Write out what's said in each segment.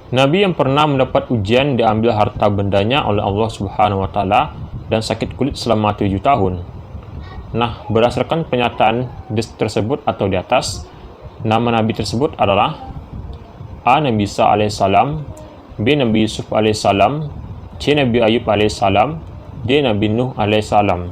Nabi yang pernah mendapat ujian diambil harta bendanya oleh Allah Subhanahu wa taala dan sakit kulit selama 7 tahun. Nah, berdasarkan pernyataan tersebut atau di atas, nama Nabi tersebut adalah A. Nabi Isa alaihissalam, B. Nabi Yusuf alaihissalam, C. Nabi Ayub alaihissalam, D. Nabi Nuh alaihissalam.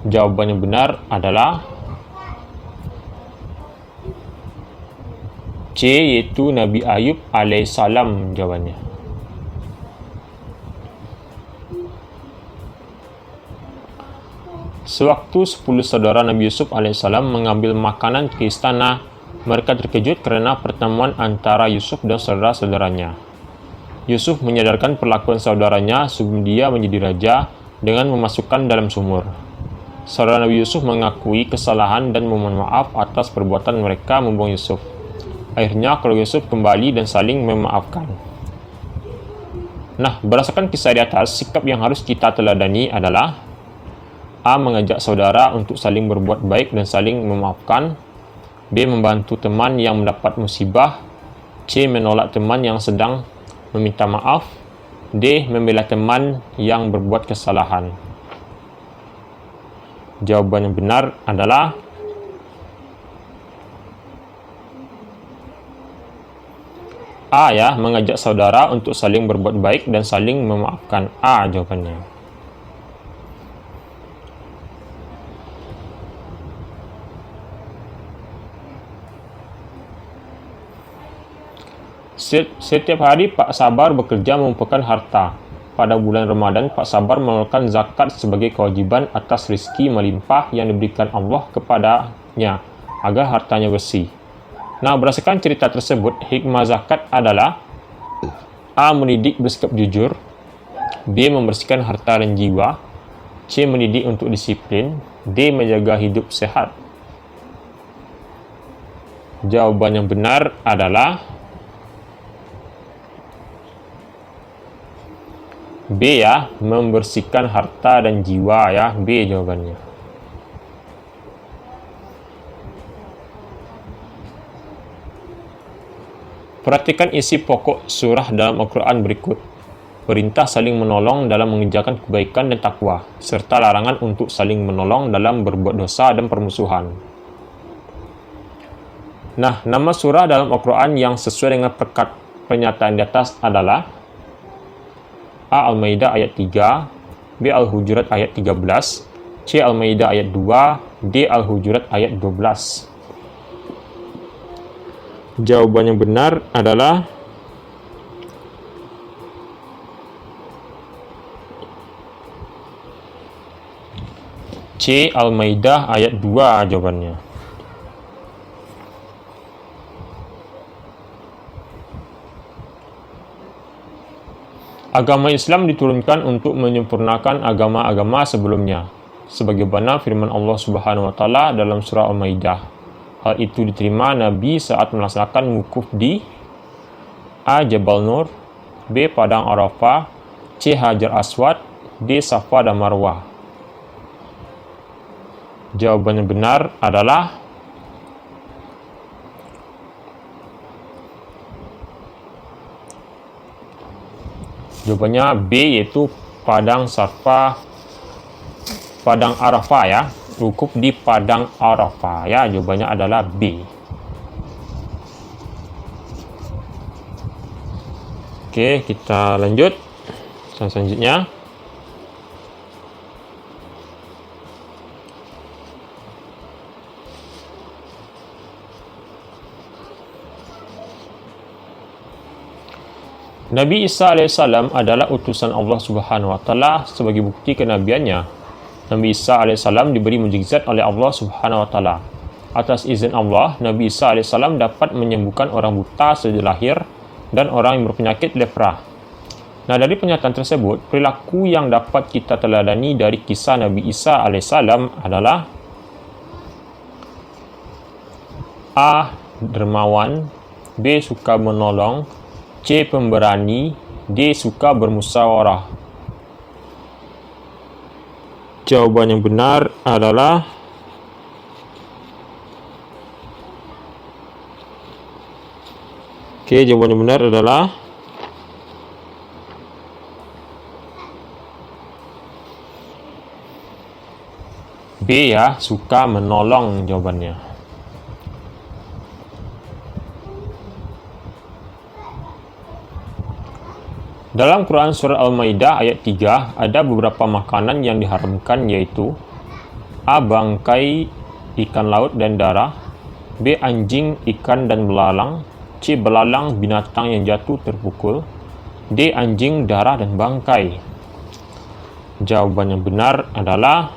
Jawaban yang benar adalah C, iaitu Nabi Ayub alaihissalam jawabannya. Sewaktu 10 saudara Nabi Yusuf alaihissalam mengambil makanan ke istana, mereka terkejut karena pertemuan antara Yusuf dan saudara-saudaranya. Yusuf menyadarkan perlakuan saudaranya sebelum dia menjadi raja dengan memasukkan dalam sumur. Saudara Nabi Yusuf mengakui kesalahan dan memohon maaf atas perbuatan mereka membuang Yusuf. Akhirnya keluarga Yusuf kembali dan saling memaafkan. Nah, berdasarkan kisah di atas, sikap yang harus kita teladani adalah A. Mengajak saudara untuk saling berbuat baik dan saling memaafkan. B. Membantu teman yang mendapat musibah. C. Menolak teman yang sedang meminta maaf. D. Membela teman yang berbuat kesalahan. Jawaban yang benar adalah A, ya, mengajak saudara untuk saling berbuat baik dan saling memaafkan. A jawabannya. Setiap hari Pak Sabar bekerja mengumpulkan harta. Pada bulan Ramadan, Pak Sabar mengeluarkan zakat sebagai kewajiban atas rezeki melimpah yang diberikan Allah kepadanya agar hartanya bersih. Nah, berdasarkan cerita tersebut, hikmah zakat adalah A. Mendidik bersikap jujur, B. Membersihkan harta dan jiwa, C. Mendidik untuk disiplin, D. Menjaga hidup sehat. Jawaban yang benar adalah B, ya, membersihkan harta dan jiwa, ya, B jawabannya. Perhatikan isi pokok surah dalam Al-Quran berikut. Perintah saling menolong dalam mengerjakan kebaikan dan takwa, serta larangan untuk saling menolong dalam berbuat dosa dan permusuhan. Nah, nama surah dalam Al-Quran yang sesuai dengan pernyataan di atas adalah A. Al-Maidah ayat 3, B. Al-Hujurat ayat 13, C. Al-Maidah ayat 2, D. Al-Hujurat ayat 12. Jawaban yang benar adalah C. Al-Maidah ayat 2 jawabannya. Agama Islam diturunkan untuk menyempurnakan agama-agama sebelumnya, sebagaimana firman Allah Subhanahu wa taala dalam surah Al-Maidah. Hal itu diterima Nabi saat melaksanakan wukuf di A. Jabal Nur, B. Padang Arafah, C. Hajar Aswad, D. Safa dan Marwah. Jawaban yang benar adalah jawabannya B, yaitu Padang Arafah, ya. Wukuf di Padang Arafah, ya, jawabannya adalah B. Oke, kita lanjut selanjutnya. Nabi Isa alaihissalam adalah utusan Allah Subhanahu wa taala sebagai bukti kenabiannya. Nabi Isa alaihissalam diberi mukjizat oleh Allah Subhanahu wa taala. Atas izin Allah, Nabi Isa alaihissalam dapat menyembuhkan orang buta sejak lahir dan orang yang berpenyakit lepra. Nah, dari pernyataan tersebut, perilaku yang dapat kita teladani dari kisah Nabi Isa alaihissalam adalah A. Dermawan, B. Suka menolong, C. Pemberani, D. Suka bermusyawarah. Jawaban yang benar adalah Oke, jawaban yang benar adalah B ya, suka menolong jawabannya. Dalam Quran Surah Al-Maidah ayat 3 ada beberapa makanan yang diharamkan, yaitu A. Bangkai ikan laut dan darah, B. Anjing, ikan dan belalang, C. Belalang, binatang yang jatuh terpukul, D. Anjing, darah dan bangkai. Jawaban yang benar adalah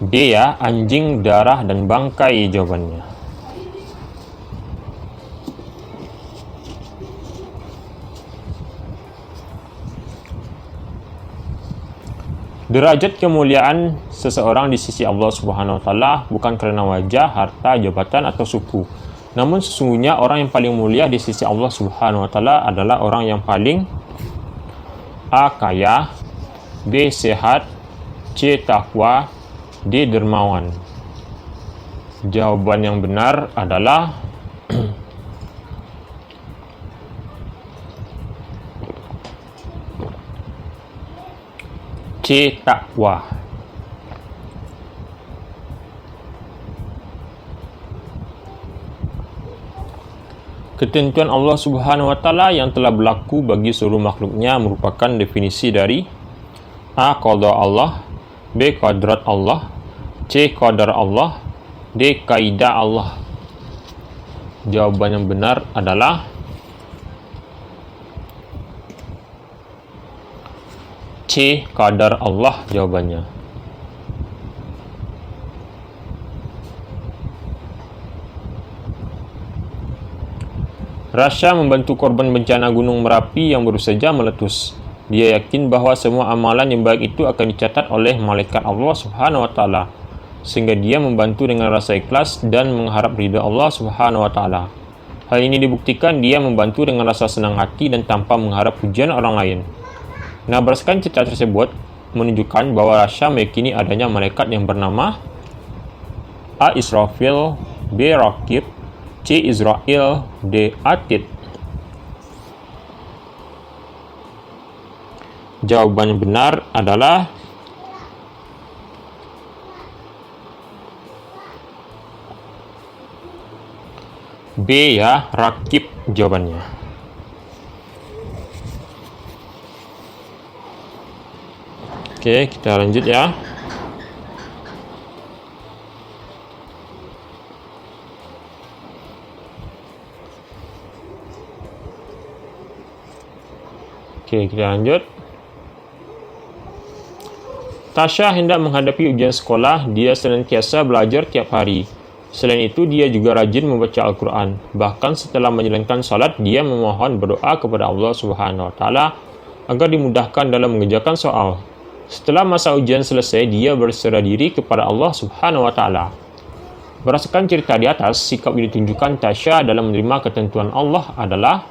D ya, anjing, darah dan bangkai jawabannya. Derajat kemuliaan seseorang di sisi Allah Subhanahu wa taala bukan karena wajah, harta, jabatan atau suku. Namun sesungguhnya orang yang paling mulia di sisi Allah Subhanahu wa taala adalah orang yang paling A. kaya, B. sehat, C. takwa, D. dermawan. Jawaban yang benar adalah C. takwa. Ketentuan Allah Subhanahu wa taala yang telah berlaku bagi seluruh makhluknya merupakan definisi dari A. qada Allah, B. qadrat Allah, C. qadar Allah, D. kaidah Allah. Jawaban yang benar adalah C. qadar Allah jawabannya. Rasya membantu korban bencana Gunung Merapi yang baru saja meletus. Dia yakin bahwa semua amalan yang baik itu akan dicatat oleh malaikat Allah Subhanahu wa taala, sehingga dia membantu dengan rasa ikhlas dan mengharap ridha Allah Subhanahu wa taala. Hal ini dibuktikan dia membantu dengan rasa senang hati dan tanpa mengharap pujian orang lain. Nah, berdasarkan cerita tersebut menunjukkan bahwa Rasya meyakini adanya malaikat yang bernama A. Israfil, B. Raqib, C. Israel, D. Atid. Jawaban yang benar adalah B ya, Raqib jawabannya. Oke, kita lanjut ya. Oke, kita lanjut. Tasya hendak menghadapi ujian sekolah. Dia senantiasa belajar tiap hari. Selain itu, dia juga rajin membaca Al-Quran. Bahkan setelah menjalankan salat, dia memohon berdoa kepada Allah Subhanahu wa taala agar dimudahkan dalam mengerjakan soal. Setelah masa ujian selesai, dia berserah diri kepada Allah Subhanahu wa taala. Berdasarkan cerita di atas, sikap yang ditunjukkan Tasya dalam menerima ketentuan Allah adalah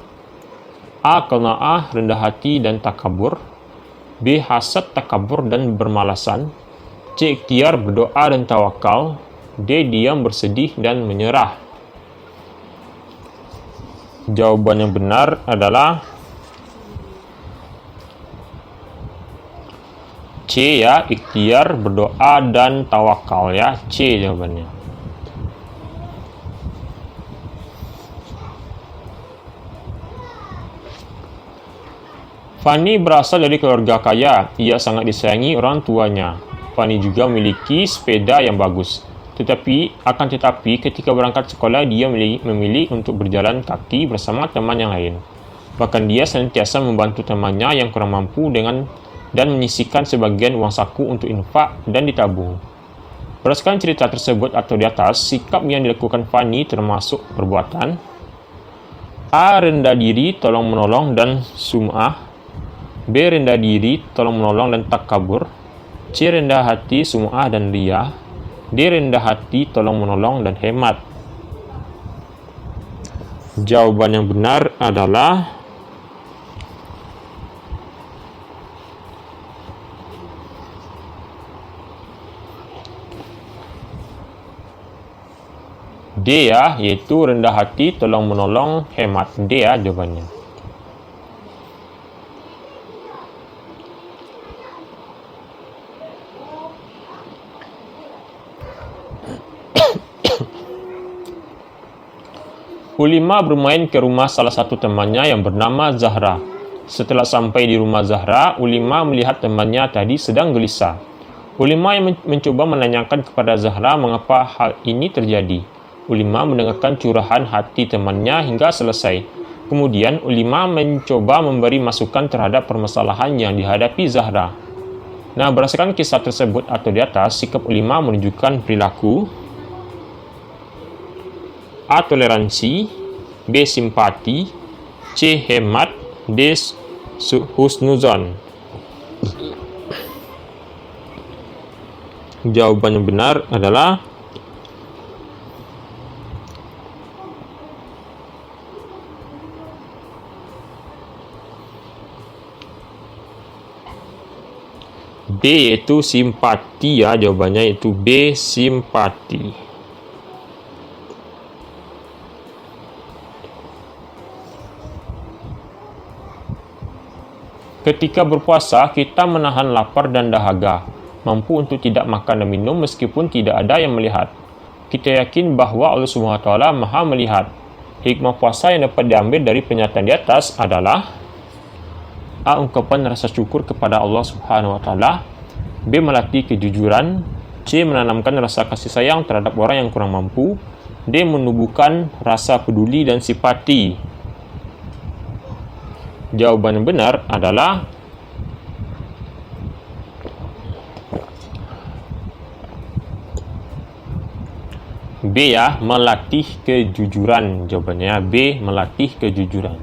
A. qanaah, rendah hati dan takabur, B. hasad, takabur dan bermalasan, C. ikhtiar, berdoa dan tawakal, D. diam, bersedih dan menyerah. Jawaban yang benar adalah C ya, ikhtiar, berdoa dan tawakal ya, C jawabannya. Fani berasal dari keluarga kaya. Ia sangat disayangi orang tuanya. Fani juga memiliki sepeda yang bagus. Tetapi ketika berangkat sekolah, dia memilih untuk berjalan kaki bersama teman yang lain. Bahkan dia senantiasa membantu temannya yang kurang mampu dan menyisihkan sebagian uang saku untuk infak dan ditabung. Berdasarkan cerita tersebut atau di atas, sikap yang dilakukan Fani termasuk perbuatan A. rendah diri, tolong menolong dan sum'ah, B. rendah diri, tolong menolong dan takabur, C. rendah hati, sum'ah dan riya, D. rendah hati, tolong menolong dan hemat. Jawaban yang benar adalah D ya, yaitu rendah hati, tolong menolong, hemat. D ya jawabannya. Ulima bermain ke rumah salah satu temannya yang bernama Zahra. Setelah sampai di rumah Zahra, Ulima melihat temannya tadi sedang gelisah. Ulima yang mencoba menanyakan kepada Zahra mengapa hal ini terjadi. Ulima mendengarkan curahan hati temannya hingga selesai. Kemudian Ulima mencoba memberi masukan terhadap permasalahan yang dihadapi Zahra. Nah, berdasarkan kisah tersebut atau di atas, sikap Ulima menunjukkan perilaku A. Toleransi, B. Simpati, C. Hemat, D. Husnuzon. Jawaban yang benar adalah B, yaitu simpati ya. Jawabannya yaitu B, simpati. Ketika berpuasa, kita menahan lapar dan dahaga, mampu untuk tidak makan dan minum meskipun tidak ada yang melihat. Kita yakin bahwa Allah SWT Maha melihat. Hikmah puasa yang dapat diambil dari pernyataan di atas adalah A. Ungkapan rasa syukur kepada Allah SWT, B. Melatih kejujuran, C. Menanamkan rasa kasih sayang terhadap orang yang kurang mampu, D. Menumbuhkan rasa peduli dan simpati. Jawaban yang benar adalah B ya, melatih kejujuran. Jawabannya B, melatih kejujuran.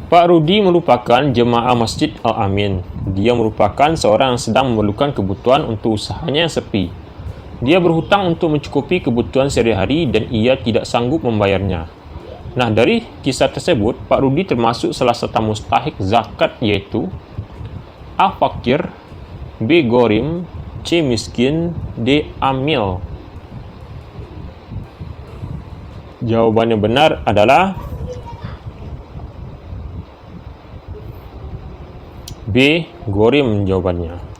Pak Rudi merupakan jemaah Masjid Al-Amin. Dia merupakan seorang yang sedang memerlukan kebutuhan untuk usahanya yang sepi. Dia berhutang untuk mencukupi kebutuhan sehari-hari dan ia tidak sanggup membayarnya. Nah, dari kisah tersebut, Pak Rudi termasuk salah satu mustahik zakat, yaitu A. Fakir, B. Gorim, C. Miskin, D. Amil. Jawaban yang benar adalah B. Gorim jawabannya.